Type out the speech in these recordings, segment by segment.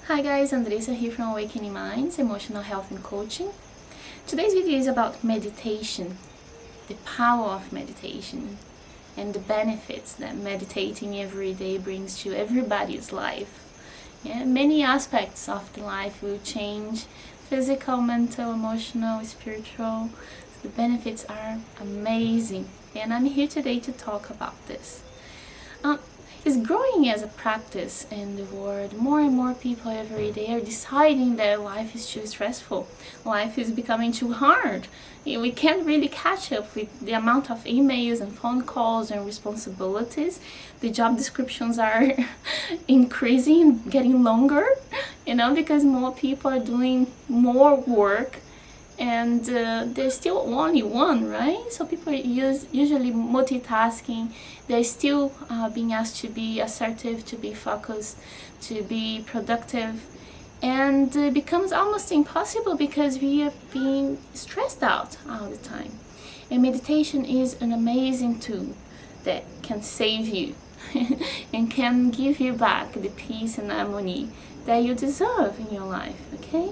Hi guys, Andressa here from Awakening Minds, Emotional Health and Coaching. Today's video is about meditation, the power of meditation, and the benefits that meditating every day brings to everybody's life. Many aspects of the life will change: physical, mental, emotional, spiritual. The benefits are amazing, and I'm here today to talk about this. It's growing as a practice in the world. More and more people every day are deciding that life is too stressful. Life is becoming too hard. We can't really catch up with the amount of emails and phone calls and responsibilities. The job descriptions are increasing, getting longer, because more people are doing more work, and there's still only one, right? So people are usually multitasking. They're still being asked to be assertive, to be focused, to be productive, and it becomes almost impossible because we are being stressed out all the time. And meditation is an amazing tool that can save you and can give you back the peace and harmony that you deserve in your life, okay?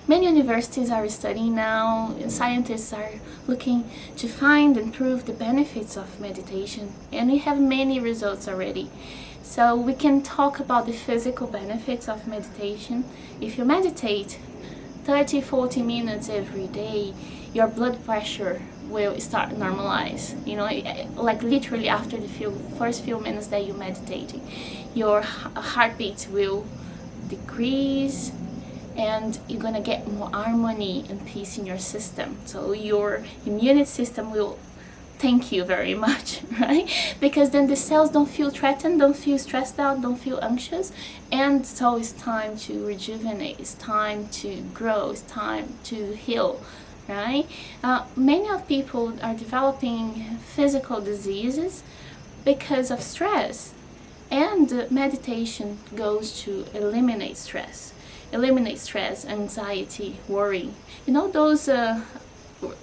Many universities are studying now, and scientists are looking to find and prove the benefits of meditation, and we have many results already. So we can talk about the physical benefits of meditation. If you meditate 30-40 minutes every day, your blood pressure will start normalize. Like literally after the first few minutes that you're meditating, your heartbeat will decrease, and you're gonna get more harmony and peace in your system. So your immune system will thank you very much, right? Because then the cells don't feel threatened, don't feel stressed out, don't feel anxious, and so it's time to rejuvenate, it's time to grow, it's time to heal, right? Many of people are developing physical diseases because of stress, and meditation goes to eliminate stress, anxiety, worry. Those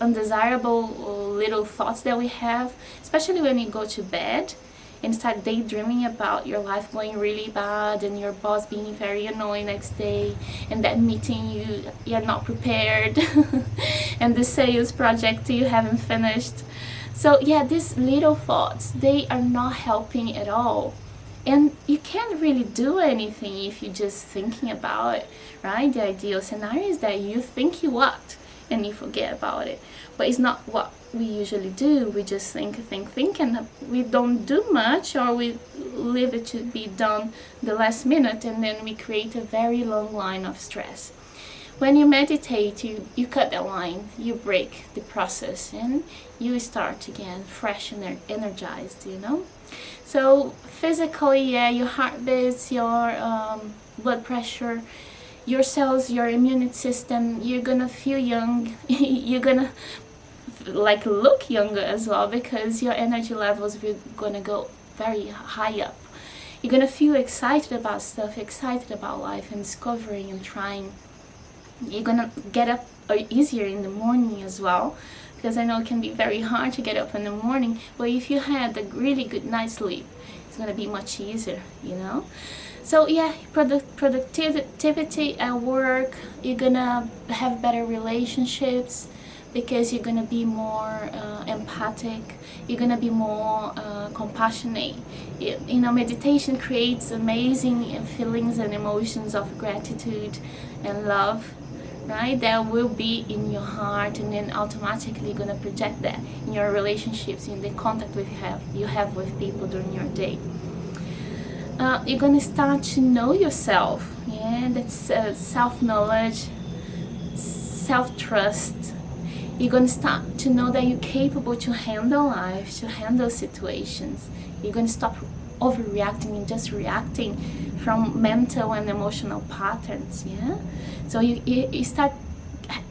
undesirable little thoughts that we have, especially when you go to bed and start daydreaming about your life going really bad and your boss being very annoying next day, and that meeting you're not prepared and the sales project you haven't finished. So yeah, these little thoughts, they are not helping at all. And you can't really do anything if you're just thinking about it, right? The ideal scenario is that you think you act and you forget about it. But it's not what we usually do. We just think, and we don't do much, or we leave it to be done the last minute, and then we create a very long line of stress. When you meditate, you cut that line, you break the process, and you start again fresh and energized, So physically, your heart beats, your blood pressure, your cells, your immune system, you're gonna feel young. You're gonna look younger as well, because your energy levels will gonna go very high up. You're gonna feel excited about stuff, excited about life and discovering and trying. You're gonna get up easier in the morning as well, because I know it can be very hard to get up in the morning, but if you had a really good night's sleep, it's gonna be much easier, So yeah, productivity at work, you're gonna have better relationships because you're gonna be more empathic, you're gonna be more compassionate. Meditation creates amazing feelings and emotions of gratitude and love, right? That will be in your heart, and then automatically gonna project that in your relationships, in the contact you have with people during your day. You're gonna start to know yourself. That's self-knowledge, self-trust. You're gonna start to know that you're capable to handle life, to handle situations. You're gonna stop overreacting and just reacting from mental and emotional patterns. So you start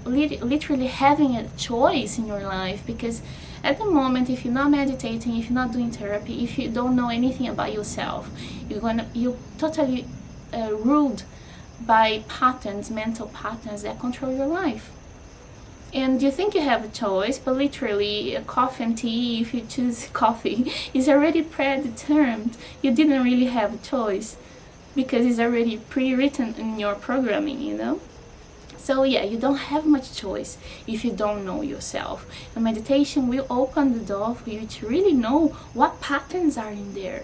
literally having a choice in your life, because at the moment, if you're not meditating, if you're not doing therapy, if you don't know anything about yourself, you're totally ruled by patterns, mental patterns that control your life. And you think you have a choice, but literally coffee and tea, if you choose coffee, is already predetermined. You didn't really have a choice. because it's already pre-written in your programming, you know. So yeah, you don't have much choice if you don't know yourself. And meditation will open the door for you to really know what patterns are in there.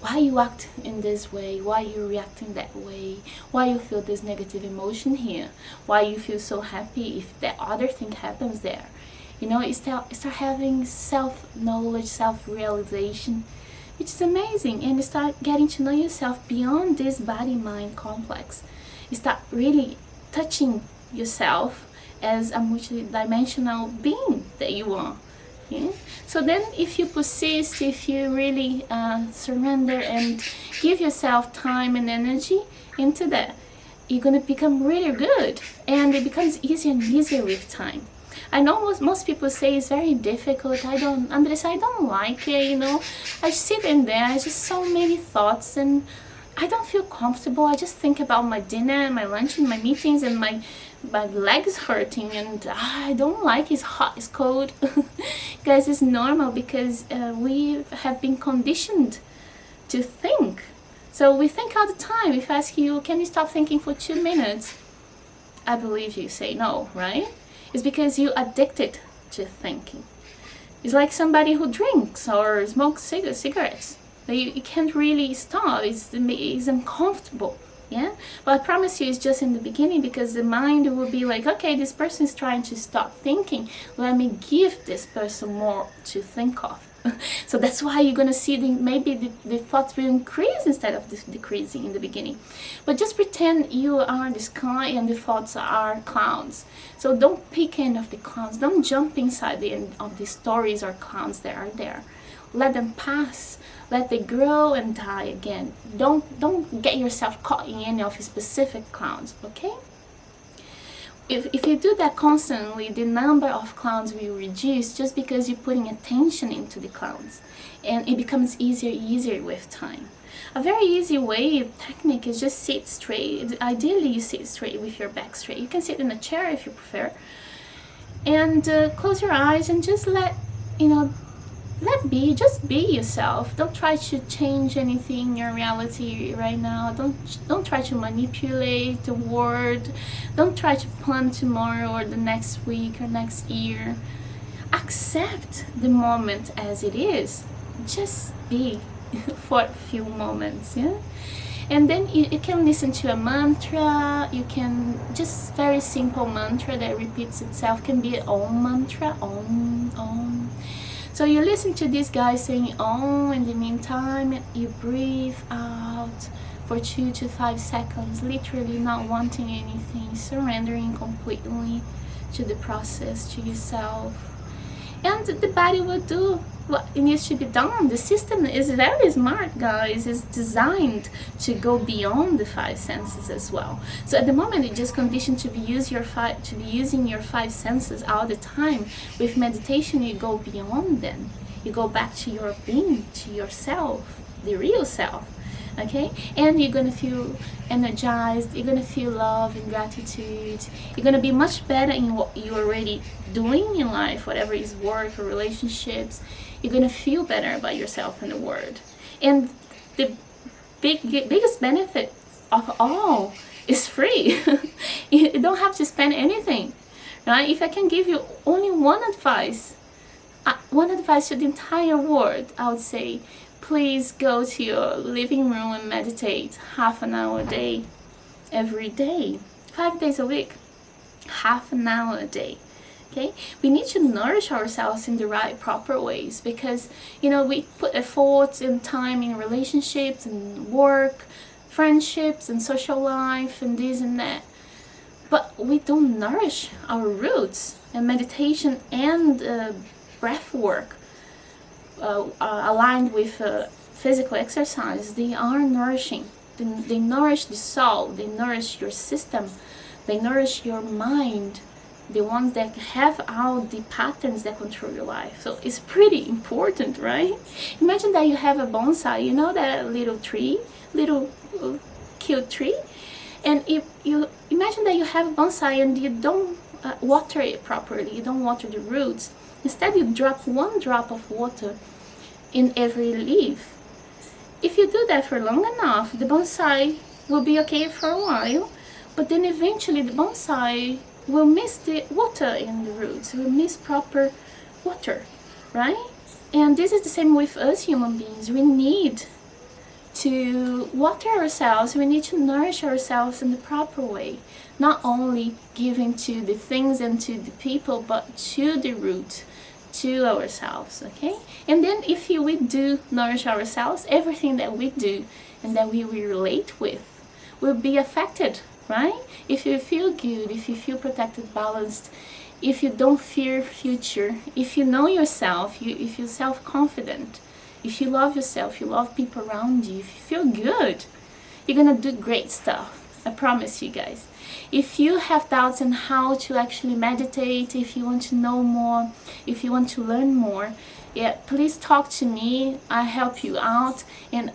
Why you act in this way, why you react in that way, why you feel this negative emotion here, why you feel so happy if that other thing happens there. You know, you start having self-knowledge, self-realization, which is amazing. And you start getting to know yourself beyond this body-mind complex. You start really touching yourself as a multidimensional being that you are. Yeah? So then if you persist, if you really surrender and give yourself time and energy into that, you're going to become really good, and it becomes easier and easier with time. I know most people say it's very difficult. Andres, I don't like it, you know. I sit in there, it's just so many thoughts, and I don't feel comfortable. I just think about my dinner, my lunch, and my meetings, and my legs hurting, and I don't like it. It's hot, it's cold. Guys, it's normal because we have been conditioned to think. So we think all the time. If I ask you, can you stop thinking for 2 minutes? I believe you say no, right? It's because you're addicted to thinking. It's like somebody who drinks or smokes cigarettes. You can't really stop. It's uncomfortable. Yeah, but I promise you, it's just in the beginning, because the mind will be like, okay, this person is trying to stop thinking. Let me give this person more to think of. So that's why you're gonna see maybe the thoughts will increase instead of decreasing in the beginning. But just pretend you are the sky and the thoughts are clouds. So don't pick any of the clouds. Don't jump inside the end of the stories or clouds that are there. Let them pass. Let them grow and die again. Don't get yourself caught in any of the specific clouds, okay? If you do that constantly, the number of clouds will reduce, just because you're putting attention into the clouds. And it becomes easier with time. A very easy technique is just sit straight. Ideally, you sit straight with your back straight. You can sit in a chair if you prefer. And close your eyes and just just be yourself. Don't try to change anything in your reality right now. Don't try to manipulate the world. Don't try to plan tomorrow or the next week or next year. Accept the moment as it is. Just be for a few moments, yeah? And then you can listen to a mantra. You can just very simple mantra that repeats itself. Can be an Om mantra, Om, Om. So you listen to this guy saying Om. In the meantime, you breathe out for 2 to 5 seconds, literally not wanting anything, surrendering completely to the process, to yourself. And the body will do what it needs to be done. The system is very smart, guys. It's designed to go beyond the 5 senses as well. So at the moment, you're just conditioned to be using your 5 senses all the time. With meditation, you go beyond them. You go back to your being, to yourself, the real self. Okay, and you're gonna feel energized. You're gonna feel love and gratitude. You're gonna be much better in what you're already doing in life, whatever is work or relationships. You're gonna feel better about yourself and the world. And the biggest benefit of all is free. You don't have to spend anything, right? If I can give you only one advice to the entire world, I would say, please go to your living room and meditate half an hour a day, every day, 5 days a week, half an hour a day. Okay, we need to nourish ourselves in the right, proper ways, because we put efforts and time in relationships and work, friendships and social life and this and that, but we don't nourish our roots. And meditation and breath work, aligned with physical exercise, they are nourishing. They nourish the soul, they nourish your system, they nourish your mind, the ones that have all the patterns that control your life. So it's pretty important, right? Imagine that you have a bonsai, that little tree, little cute tree, and if you imagine that you have a bonsai and you don't water it properly, you don't water the roots. Instead, you drop 1 drop of water in every leaf. If you do that for long enough, the bonsai will be okay for a while, but then eventually the bonsai will miss the water in the roots, will miss proper water, right? And this is the same with us human beings. We need to water ourselves, we need to nourish ourselves in the proper way, not only giving to the things and to the people, but to the root, to ourselves, okay? And then if we do nourish ourselves, everything that we do and that we relate with will be affected, right? If you feel good, if you feel protected, balanced, if you don't fear future, if you know yourself, if you're self-confident, if you love yourself, you love people around you, if you feel good, you're gonna do great stuff. I promise you guys. If you have doubts on how to actually meditate, if you want to know more, if you want to learn more, yeah, please talk to me. I'll help you out and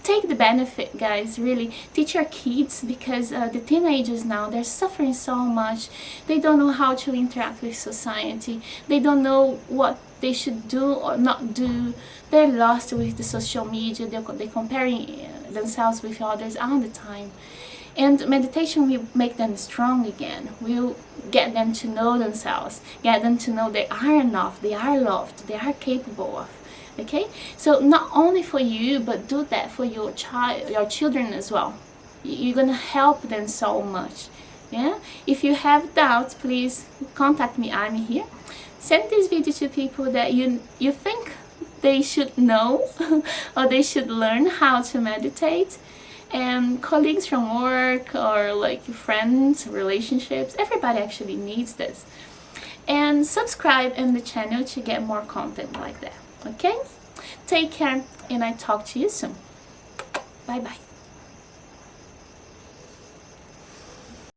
take the benefit, guys. Really teach your kids, because the teenagers now, they're suffering so much. They don't know how to interact with society. They don't know what they should do or not do. They're lost with the social media. They're comparing themselves with others all the time. And meditation will make them strong again. Will get them to know themselves, get them to know they are enough, they are loved, they are capable of. Okay, so not only for you, but do that for your children as well. You're gonna help them so much. Yeah, if you have doubts, please contact me. I'm here. Send this video to people that you think they should know or they should learn how to meditate. And colleagues from work, or like friends, relationships, everybody actually needs this. And subscribe in the channel to get more content like that. Okay? Take care, and I talk to you soon. Bye bye.